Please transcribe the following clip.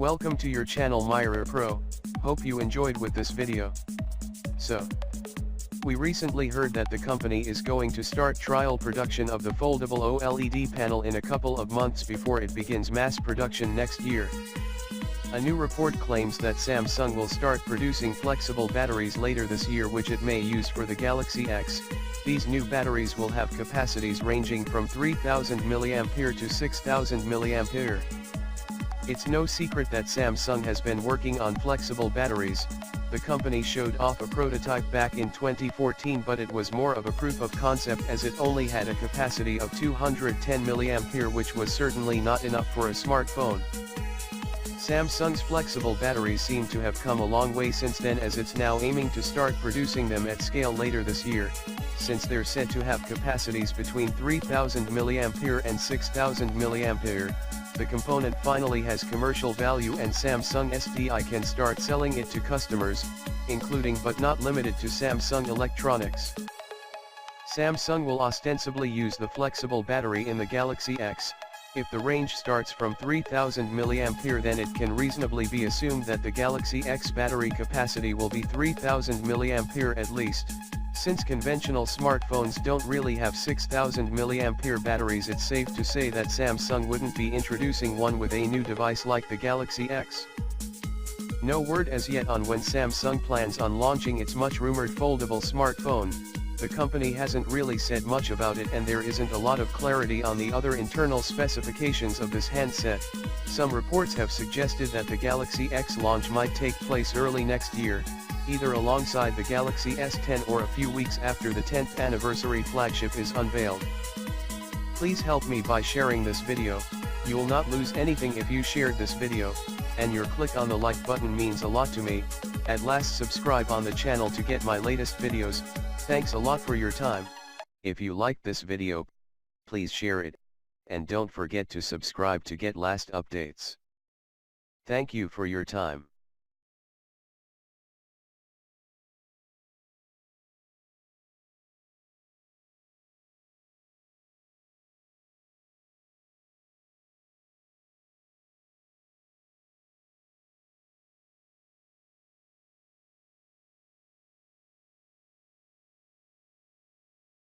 Welcome to your channel Myra Pro, hope you enjoyed with this video. So, we recently heard that the company is going to start trial production of the foldable OLED panel in a couple of months before it begins mass production next year. A new report claims that Samsung will start producing flexible batteries later this year, which it may use for the Galaxy X. These new batteries will have capacities ranging from 3000 mAh to 6000 mAh. It's no secret that Samsung has been working on flexible batteries. The company showed off a prototype back in 2014, but it was more of a proof of concept as it only had a capacity of 210 mAh, which was certainly not enough for a smartphone. Samsung's flexible batteries seem to have come a long way since then, as it's now aiming to start producing them at scale later this year, since they're said to have capacities between 3000 mAh and 6000 mAh. The component finally has commercial value, and Samsung SDI can start selling it to customers, including but not limited to Samsung Electronics. Samsung will ostensibly use the flexible battery in the Galaxy X. If the range starts from 3000 mAh, then it can reasonably be assumed that the Galaxy X battery capacity will be 3000 mAh at least. Since conventional smartphones don't really have 6000 mAh batteries, it's safe to say that Samsung wouldn't be introducing one with a new device like the Galaxy X. No word as yet on when Samsung plans on launching its much-rumored foldable smartphone. The company hasn't really said much about it, and there isn't a lot of clarity on the other internal specifications of this handset. Some reports have suggested that the Galaxy X launch might take place early next year, either alongside the Galaxy S10 or a few weeks after the 10th anniversary flagship is unveiled. Please help me by sharing this video. You'll not lose anything if you shared this video, and your click on the like button means a lot to me. At last, subscribe on the channel to get my latest videos. Thanks a lot for your time. If you liked this video, please share it, and don't forget to subscribe to get last updates. Thank you for your time.